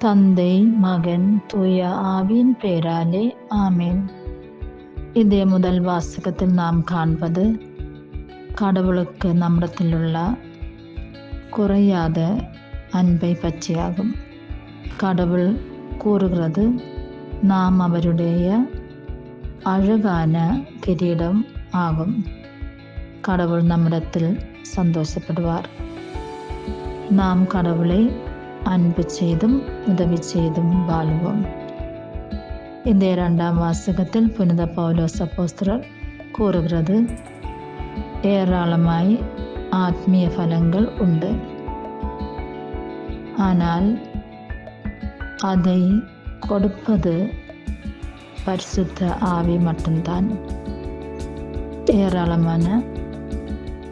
தந்தை, மகன், தூய ஆவியின் பெயராலே ஆமென். இதே முதல் வாசகத்தில் நாம் காண்பது கடவுளுக்கு நம்மிடத்திலுள்ள குறையாத அன்பை பற்றியாகும். கடவுள் கூறுகிறது, நாம் அவருடைய அழகான கிரீடம் ஆகும். கடவுள் நம்மிடத்தில் சந்தோஷப்படுவார். நாம் கடவுளை அன்பு செய்தும் உதவி செய்தும் வாழுவோம். இந்த இரண்டாம் வாசகத்தில் புனித பவுலோஸ் அப்போஸ்தலர் கூறுகிறது, ஏராளமாய் ஆத்மீய பலங்கள் உண்டு, ஆனால் அதை கொடுப்பது பரிசுத்த ஆவி மட்டும்தான். ஏராளமான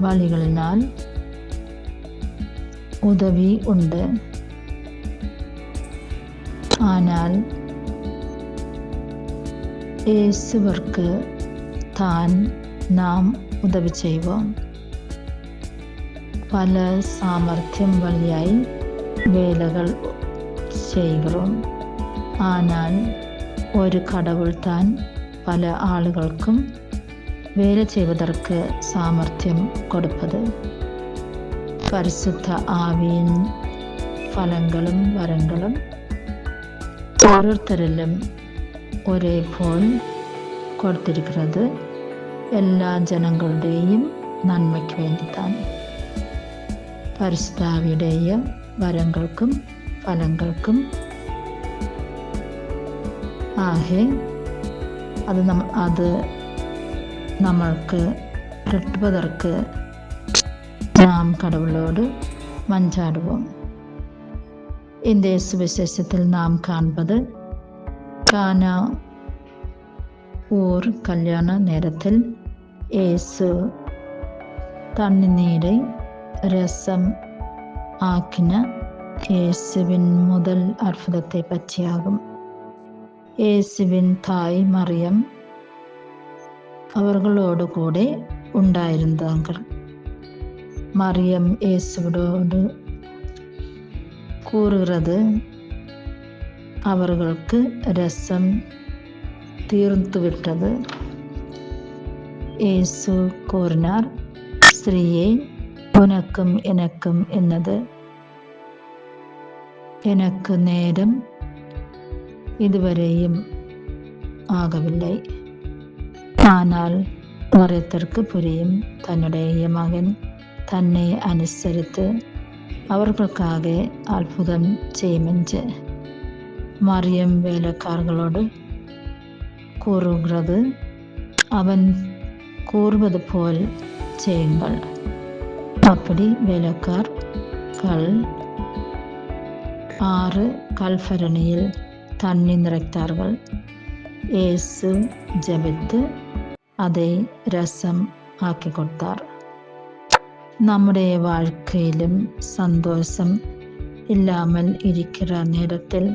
வழிகளினால் உதவி உண்டு, ஆனால் இயேசுவிற்கு தான் நாம் உதவி செய்வோம். பல சாமர்த்தியம் வழியாய் வேலைகள் செய்கிறோம், ஆனால் ஒரு கடவுள் தான் பல ஆளுகளுக்கும் வேலை செய்வதற்கு சாமர்த்தியம் கொடுப்பது. பரிசுத்த ஆவியின் பலங்களும் வரங்களும் ஒருத்தரிலும் ஒரே போல் கொடுத்திருக்கிறது. எல்லா ஜனங்களுடையும் நன்மைக்கு வேண்டித்தான். பரிசுத்த ஆவியுடைய வரங்களுக்கும் பலங்களுக்கும் அது நம்மளுக்கு கிட்டுவதற்கு நாம் கடவுளோடு மன்றாடுவோம். இந்த சுவிசேஷத்தில் நாம் காண்பது, கானா ஊர் கல்யாண நேரத்தில் இயேசு தண்ணீரை ரசம் ஆக்கின இயேசுவின் முதல் அற்புதத்தை பற்றியாகும். இயேசுவின் தாய் மரியம் அவர்களோடு கூட உண்டாயிருந்தார்கள். மரியம் இயேசுவோடு கூறுகிறது, அவர்களுக்கு ரசம் தீர்ந்துவிட்டது. இயேசு கூறினார், ஸ்திரீயே, உனக்கும் எனக்கும் என்னது? எனக்கு நேரம் இதுவரையும் ஆகவில்லை. ஆனால் மரியத்திற்கு புரியும், தன்னுடைய மகன் தன்னை அனுசரித்து அவர்களுக்காக அற்புதம் செய்யுமென்று. மரியம் வேலைக்காரர்களோடு கூறுகிறது, அவன் கூறுவது போல் செய்யுங்கள். அப்படி வேலைக்காரர்கள் 6 கல்பரணியில் தண்ணீர் நிறைத்தார்கள். இயேசு ஜெபித்து அதை ரசம் ஆக்கி கொடுத்தார். நம்முடைய வாழ்க்கையிலும் சந்தோஷம் இல்லாமல் இருக்கிற நேரத்தில்,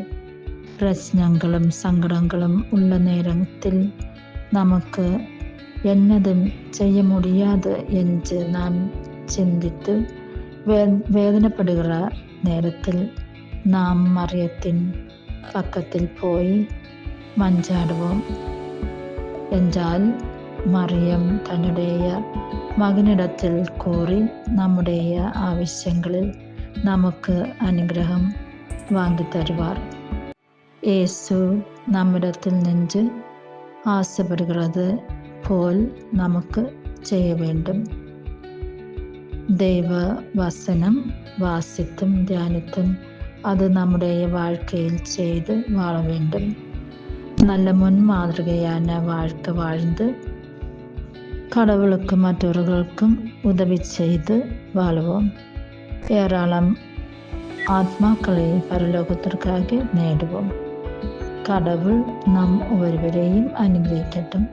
பிரச்சனைகளும் சங்கடங்களும் உள்ள நேரத்தில், நமக்கு என்னதும் செய்ய முடியாது என்று நாம் சிந்தித்து வேதனைப்படுகிற நேரத்தில் நாம் மரியத்தின் பக்கத்தில் போய் மன்றாடுவோம். என்றால் மரியம் தன்னுடைய மகனிடத்தில் கூறி நம்முடைய ஆവശ്யங்களில் நமக்கு அனுகிரகம் வாங்கி தருவார். இயேசு நம்மிடத்தில் நின்று ஆசைப்படுகிறது போல் நமக்கு செய்ய வேண்டும். தெய்வ வசனம் வாசித்தும் தியானித்தும் அது நம்முடைய வாழ்க்கையில் செய்து வாழ வேண்டும். நல்ல முன்மாதிரியான வாழ்க்கை வாழ்ந்து கடவுளுக்கும் மற்றவர்களுக்கும் உதவி செய்து வாழுவோம். ஏராளம் ஆத்மாக்களை பரலோகத்திற்காக நேடுவோம். கடவுள் நம் ஒவ்வொருவரையும் அனுகிரகிக்கட்டும்.